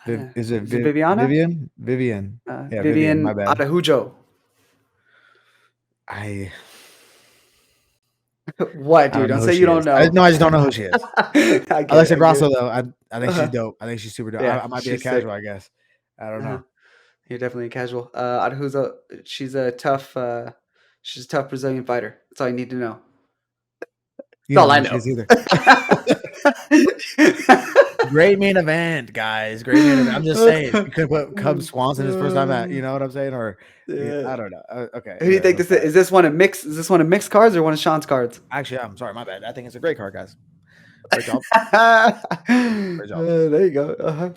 Is it is it Viviana? Vivian? Vivian. Yeah, Vivian. My Vivian bad. Araujo. I What, I dude? don't know Don't who say you she don't is. know. I just don't know who she is. I get it. Alexa I get Grasso it. though, I think she's Uh-huh. dope. I think she's super dope. Yeah, I might be a she's casual, sick. I guess. I don't Uh-huh. know. You're definitely a casual. Araujo, she's a tough Brazilian fighter. That's all you need to know. You That's don't all know I who she know. is either. Great main event, guys. Great main event. I'm just saying, you could put Cub Swanson his first time at, you know what I'm saying? Or Yeah. I don't know. Okay, Who do you anyways, think let's this is? not. Is this one of mix? Is this one of mixed cards or one of Sean's cards? Actually, I'm sorry, my bad. I think it's a great card, guys. Great job. Great job. There you go. Uh-huh.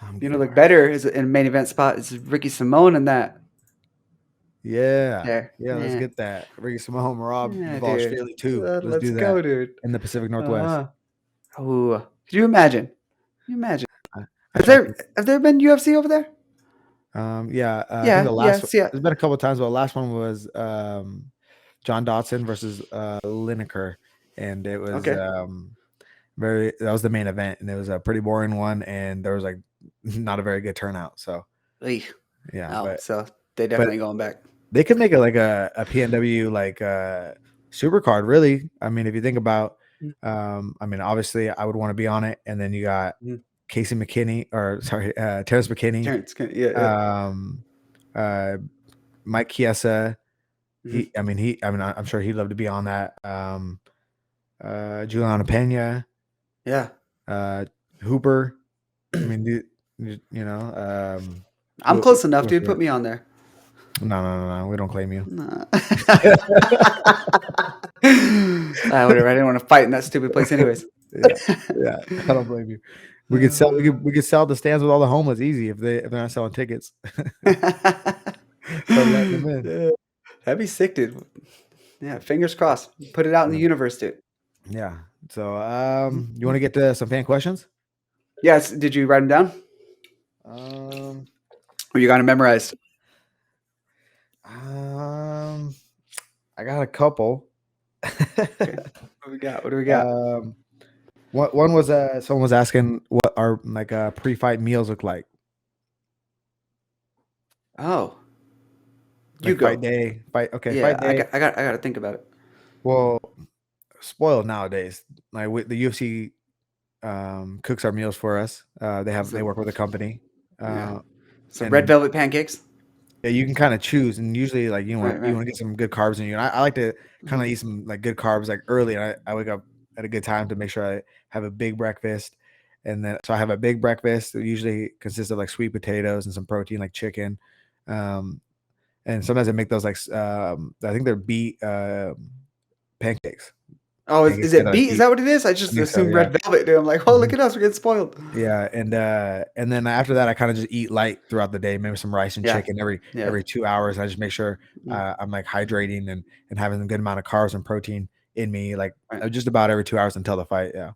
I'm You know, good. All look right. better is in main event spot is Ricky Simone and that Yeah. there. Yeah, let's Yeah, get that. Ricky Simone, Rob yeah, Duvall dude. Straley too. Let's Let's do go, that dude. in the Pacific Northwest. Uh-huh. Ooh, could you imagine? Can you imagine? I try to think. Have there been UFC over there? Yeah, I think Yeah, the yeah. last See, there's been a couple of times, but the last one was John Dotson versus Lineker, and it was okay. That was the main event, and it was a pretty boring one, and there was like not a very good turnout. So Eek. yeah, Oh, so they but definitely going back. they could make it like a PNW like super card. Really, I mean, if you think about, I mean, obviously, I would want to be on it, and then you got Mhm. Casey McKinney, or sorry, Terrence McKinney, Terrence, yeah, yeah. um, uh, Mike Chiesa. Mhm. I'm sure he'd love to be on that. Juliana Pena, Yeah. uh, Hooper. I mean, I'm who close enough, else dude. we got? Put me on there. No, we don't claim you. Nah. Whatever. I didn't want to fight in that stupid place, anyways. Yeah, yeah, I don't blame you. We could sell the stands with all the homeless easy if they're not selling tickets. Start letting them in. Yeah, that'd be sick, dude. Yeah, fingers crossed. Put it out in the Yeah. universe, dude. Yeah. So you want to get to some fan questions? Yes. Did you write them down? Um Or you got them memorized? um I got a couple. Okay. What do we got? What do we got? um one was someone was asking what our like pre-fight meals look like. Oh, you Like fight go. day, Yeah, fight day. I got to think about it. Well, spoiled nowadays. Like the UFC cooks our meals for us. They So, work with a company. yeah. Uh So red and velvet pancakes. yeah, you can kind of choose, and usually like Right, you right. want to get some good carbs in you. And I like to kind of Mhm. eat some like good carbs like early. And I wake up at a good time to make sure I have a big breakfast, and then so I have a big breakfast that usually consists of like sweet potatoes and some protein like chicken, um, and sometimes I make those like I think they're beet pancakes, Oh, is made it out of beet? Is beet. that what it is? I I just think so, assumed yeah. red velvet, dude. I'm like, oh, look Mhm. at us, we're getting spoiled. Yeah, and then after that, I kind of just eat light throughout the day, maybe some rice and Yeah, chicken yeah. every 2 hours. I just make sure Mm, I'm like hydrating and having a good amount of carbs and protein in me, like right. just about every 2 hours until the fight. Yeah.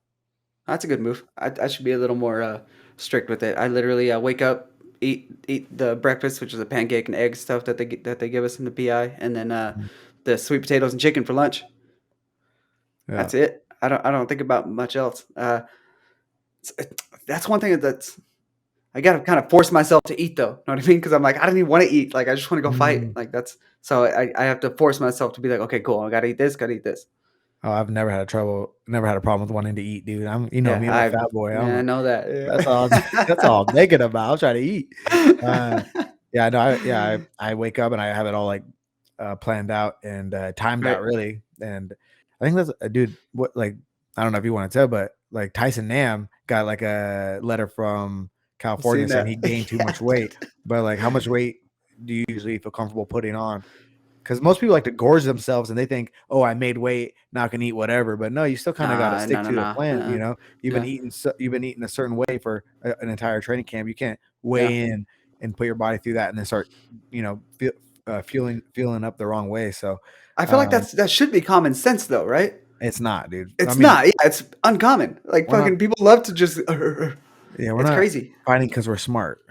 That's a good move. I should be a little more strict with it. I literally wake up, eat the breakfast, which is a pancake and egg stuff that they give us in the PI, and then Mhm. the sweet potatoes and chicken for lunch. Yeah. That's it. I don't think about much else. That's one thing that's I gotta kind of force myself to eat though. Know what I mean? Because I'm like I don't even want to eat. Like I just want to go fight. Mm. Like that's so I have to force myself to be like okay cool. I gotta eat this. Gotta eat this. Oh, I've never had a problem with wanting to eat, dude. Yeah, Me, I'm a fat boy. I know that. That's all. That's all I'm thinking about. I'm trying to eat. Uh, Yeah. yeah, no, I wake up and I have it all like planned out and timed out Right. really. And I think that's dude. What like I don't know if you want to tell, but like Tyson Nam got like a letter from I've seen California saying he that. gained too Yeah. much weight. But like, how much weight do you usually feel comfortable putting on? Because most people like to gorge themselves and they think, oh, I made weight, now I can eat whatever. But no, you still kind of got to Nah, stick no, no, to the no. plan. You know, Yeah, you've been eating a certain way for an entire training camp. You can't yeah. weigh in and put your body through that and then start, feeling up the wrong way. So I feel like um, that should be common sense though, right? it's not, dude. I It's mean, not. Yeah, it's uncommon. Like we're not, fucking people love to just. yeah, we're It's not crazy. fighting because we're smart.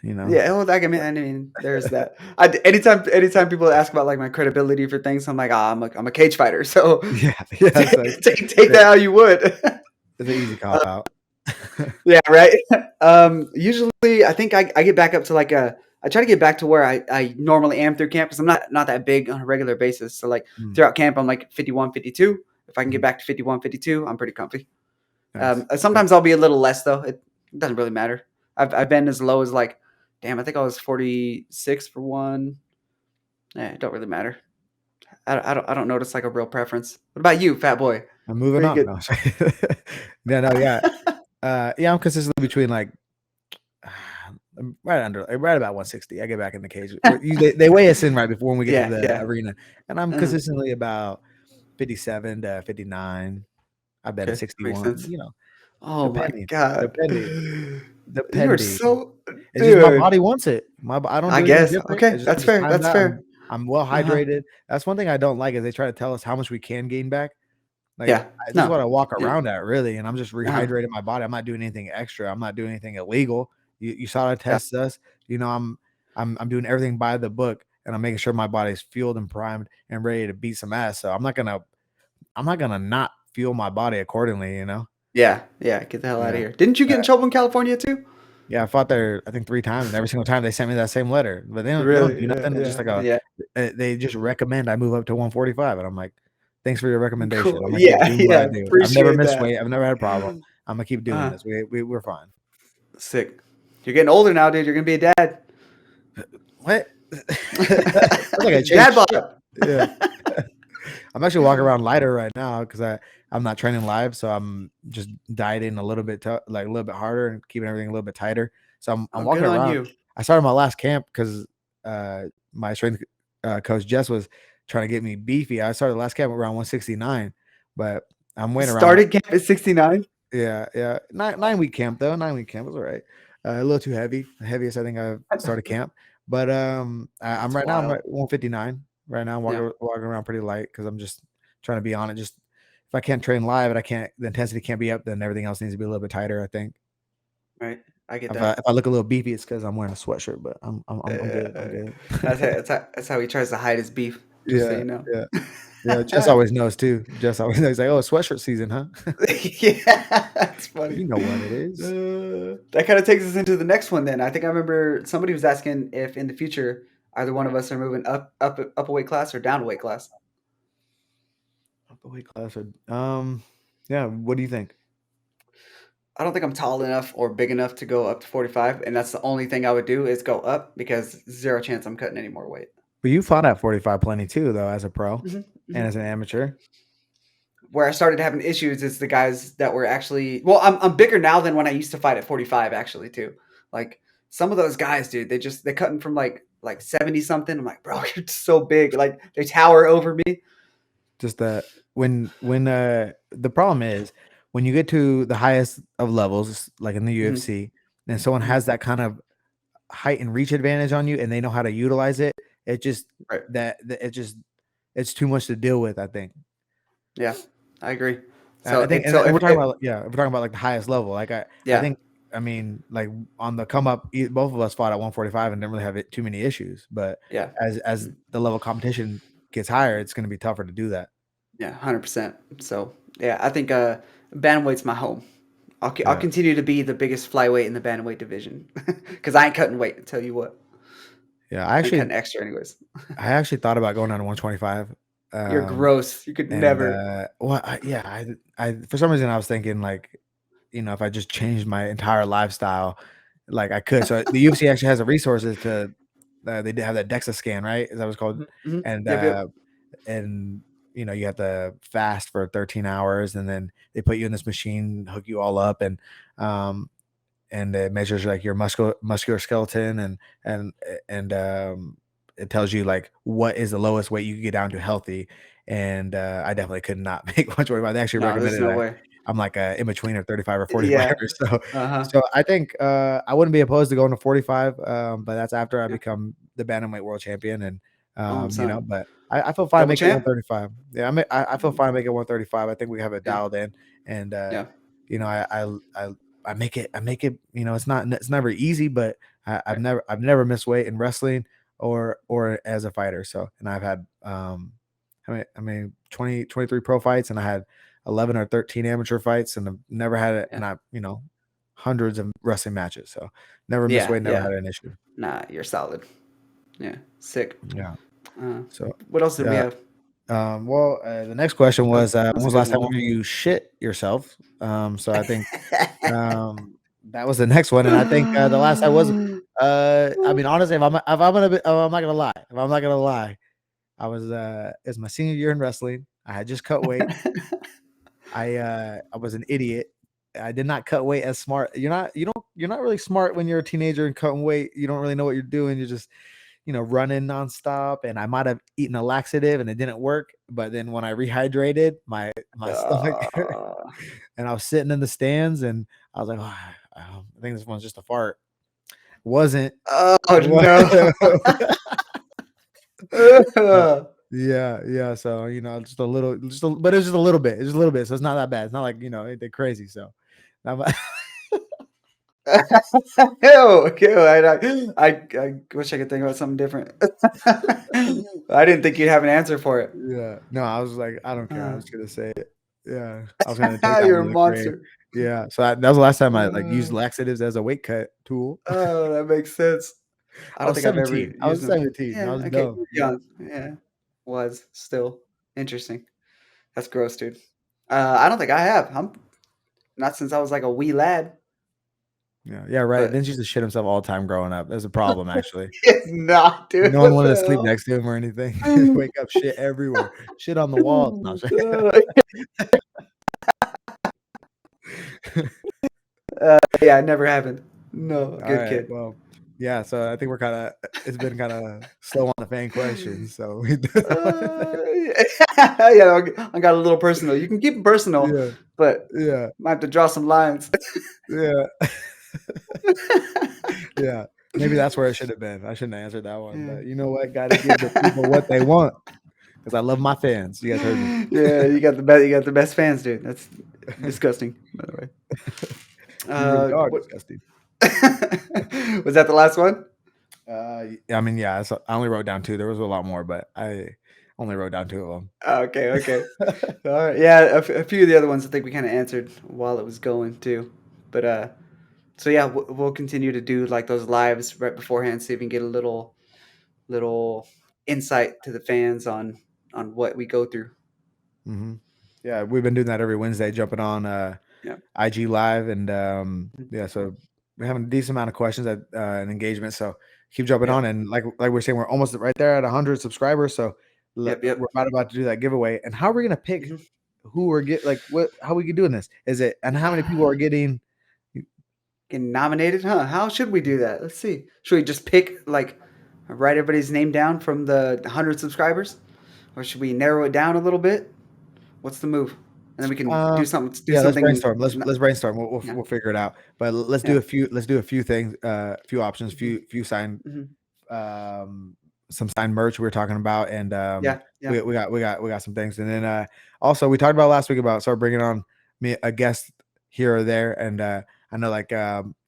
You know. Yeah, well, like, I mean, there's that. Anytime people ask about like my credibility for things, I'm like, I'm a cage fighter, so Yeah, yeah. take, So take that how you would. it's an easy cop out. Yeah, right. Usually, I think I get back up to like a. I try to get back to where I normally am through camp because I'm not that big on a regular basis. So like Mm, throughout camp, I'm like 51, 52. If I can get mm, back to 51, 52, I'm pretty comfy. nice. Good. Sometimes I'll be a little less though. It doesn't really matter. I've been as low as like, damn, I think I was 46 for one. It don't really matter. I don't notice like a real preference. What about you, fat boy? I'm moving Where you on. get? No, sorry. Yeah, no, yeah. Yeah, I'm consistently between like right about 160. I get back in the cage. They weigh us in right before when we get to Yeah, the yeah. arena, and I'm Uh, consistently about 57 to 59. I've been okay, makes 61. sense. You know, Oh my depending, god, depending, you are depending. so It's just my dude. body wants it. I don't I do anything guess different. okay, I'm that's just fair. timed That's out. fair. I'm well Uh huh. hydrated. That's one thing I don't like is they try to tell us how much we can gain back. Like, Yeah. this is No. what I walk Yeah. around at really, and I'm just Uh huh. rehydrating my body. I'm not doing anything extra. I'm not doing anything illegal. You saw the Yeah. test us. You know, I'm doing everything by the book, and I'm making sure my body's fueled and primed and ready to beat some ass. So I'm not gonna not fuel my body accordingly. You know. Yeah, yeah. Get the hell out of Yeah. here. Didn't you get in Uh, trouble in California too? yeah, I fought there I think 3 times, and every single time they sent me that same letter, but they don't Really? do Yeah, nothing. It's just yeah, like a yeah. they just recommend I move up to 145, and I'm like, "Thanks for your recommendation. Cool. I'm gonna keep Yeah, doing what I yeah. do. I've never Appreciate missed that. weight. I've never had a problem. Imma keep doing Uh, this. We're fine." sick. You're getting older now, dude. You're gonna be a dad. What? Sounds like I changed Dad shit. bod. Yeah. I'm actually walking around lighter right now because I'm not training live, so I'm just dieting a little bit like a little bit harder and keeping everything a little bit tighter. So I'm Oh, good walking on around. you. I started my last camp because my strength coach Jess was trying to get me beefy. I started the last camp around 169, but I'm weighing around. Started camp at 69. Yeah, yeah, 9 week camp though. 9 week camp was all right. A little too heavy. The heaviest I think I've started camp. But I'm That's right now. I'm wild. at 159 right now. I'm Yeah, walking around pretty light because I'm just trying to be on it. Just if I can't train live and I can't, the intensity can't be up, then everything else needs to be a little bit tighter. I think right. I get if I that. look a little beefy, it's because I'm wearing a sweatshirt. But I'm good. I'm good. That's how he tries to hide his beef. Just so Yeah, you know. yeah, yeah. Jess always knows too. Jess always knows. He's like, oh, it's sweatshirt season, huh? Yeah, that's funny. You know what it is. That kind of takes us into the next one. Then I think I remember somebody was asking if in the future either one of us are moving up a weight class or down a weight class. Upper weight class yeah. What do you think? I don't think I'm tall enough or big enough to go up to 45, and that's the only thing I would do is go up because zero chance I'm cutting any more weight. But you fought at 45 plenty too, though, as a pro hmm and hmm as an amateur. Where I started having issues is the guys that were actually well, I'm bigger now than when I used to fight at 45 actually too. Like some of those guys, dude, they cutting from like 70 something. I'm like, bro, you're so big. Like they tower over me. Just that when the problem is when you get to the highest of levels, like in the hmm UFC, and someone hmm has that kind of height and reach advantage on you, and they know how to utilize it, it just Right. it just it's too much to deal with. I think. Yeah, I agree. I So think, it and so we're if talking it about yeah, we're talking about like the highest level. Like I yeah. think I mean like on the come up, both of us fought at 145 and didn't really have too many issues. But Yeah. as Mhm. the level of competition gets higher, it's going to be tougher to do that. Yeah, 100%. So, yeah, I think bantamweight's my home. I'll Yeah, continue to be the biggest flyweight in the bantamweight division because I ain't cutting weight. Tell you what, yeah. I ain't cutting extra anyways. I actually thought about going down to 125. You're gross. You could And never. well, yeah, I for some reason I was thinking like if I just changed my entire lifestyle, like I could. So the UFC actually has the resources to they did have that DEXA scan, right? Is that what it's called? Mhm. And Yep, yep. and you have to fast for 13 hours, and then they put you in this machine, hook you all up, um and it measures like your muscular skeleton, and it tells you like what is the lowest weight you can get down to healthy. And I definitely could not make much weight. They actually No, there's recommended no that way. I'm like in between or 35 or 45 Yeah. or so. Uh-huh. So I think I wouldn't be opposed to going to 45, but that's after I Yeah. become the bantamweight world champion. And Son. but I feel fine Double making champ? 135. Yeah, I feel fine making 135. I think we have it Yeah. dialed in. And Yeah. you know, I make it, it's never easy, but Right. I've never missed weight in wrestling or as a fighter. So, and I've had I mean 23 pro fights, and I had 11 or 13 amateur fights, and I've never had it, Yeah. and hundreds of wrestling matches. So never missed Yeah. weight, never Yeah. had an issue. Nah, you're solid. Yeah. Sick. Yeah. Uh, So what else did we yeah. have? Well, the next question was, That's when a was the good last time one. where you shit yourself? So I think that was the next one, and I think the last time was, I mean, honestly, if I'm not gonna lie, I was it's my senior year in wrestling. I had just cut weight. I was an idiot. I did not cut weight as smart. You're not really smart when you're a teenager and cutting weight. You don't really know what you're doing. You're just running nonstop, and I might have eaten a laxative and it didn't work. But then when I rehydrated, my stomach Uh, and I was sitting in the stands, and I was like, oh, I think this one's just a fart. Wasn't. oh It no. was. Uh, Ugh. yeah, yeah. So just a little, but it's just a little bit. It's just a little bit. So it's not that bad. It's not like anything crazy. So, I'm, Ew, ew, I wish I could think about something different. I didn't think you'd have an answer for it. yeah. No, I was like, I don't care. I Uh, was gonna say it. Yeah, I was gonna take that You're one a to the grave. monster. Yeah, so that was the last time I like used Uh, laxatives as a weight cut tool. oh, that makes sense. I I don't was think I've ever 17. I used was them. 17. I Yeah, was okay, dumb. you're young. Yeah, was still interesting. That's gross, dude. I don't think I have. I'm not since I was like a wee lad, Yeah, yeah, right. but Vince used to shit himself all the time growing up. That's a problem, actually. it's not, dude. No one What wanted to sleep the next to him or anything. hell? Wake up, shit everywhere, shit on the walls. No, I'm Yeah, it never happened. No, all good right. kid. Well, yeah. So I think we're kind of. It's been kind of slow on the fan questions. So Yeah, I got a little personal. You can keep it personal, yeah, but yeah, might have to draw some lines. yeah, yeah. Maybe that's where it should have been. I shouldn't have answered that one, Yeah. but you know what? Got to give the people what they want because I love my fans. You guys heard me. Yeah, you got the best. You got the best fans, dude. That's disgusting, by the way. You really are What disgusting. was that? The last one? I mean, yeah. So I only wrote down two. There was a lot more, but I only wrote down two of Okay, okay. them. All right. Yeah, a few of the other ones I think we kind of answered while it was going too. But so yeah, we'll continue to do like those lives right beforehand, see if we can get a little insight to the fans on what we go through. hmm Yeah, we've been doing that every Wednesday, jumping on Yeah. IG Live, and Mhm. yeah, so we're having a decent amount of questions and engagement. So keep jumping Yep. on, and like we're saying, we're almost right there at 100 subscribers. So Yep. we're Yep. about to do that giveaway. And how are we gonna pick Mhm. who we're get like what? How we doing this? Is it and how many people are getting? Getting nominated, huh? How should we do that? Let's see. Should we just pick like write everybody's name down from the 100 subscribers, or should we narrow it down a little bit? What's the move? And then we can do something. Do Yeah, let's something. brainstorm. Let's brainstorm. Yeah. We'll figure it out. But Yeah. let's do a few things, few options, Hmm. few sign Hmm. um some signed merch we were talking about, and Yeah. Yeah. we got some things, and then also we talked about last week about start bringing on me a guest here or there, and I know like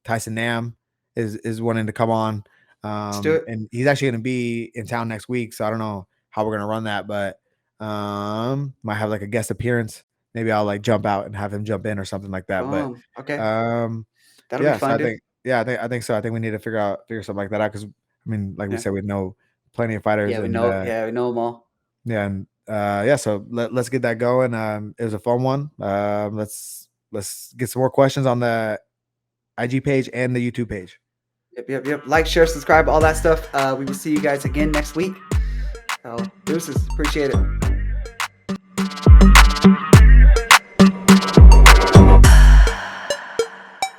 Tyson Nam is wanting to come on, Let's do it. and he's actually going to be in town next week, so I don't know how we're going to run that, but might have like a guest appearance. Maybe I'll like jump out and have him jump in or something like that, but Boom. Okay. um That'll be yeah, so fun, dude. I think so. I think we need to figure something like that out because I mean, like we Yeah. said, we know plenty of fighters, Yeah. We and know. Yeah. We know them all. yeah, and yeah. So let's get that going. It was a fun one. Let's get some more questions on the IG page and the YouTube page. Yep. Yep. Yep. Like, share, subscribe, all that stuff. We will see you guys again next week. So, deuces. Appreciate it.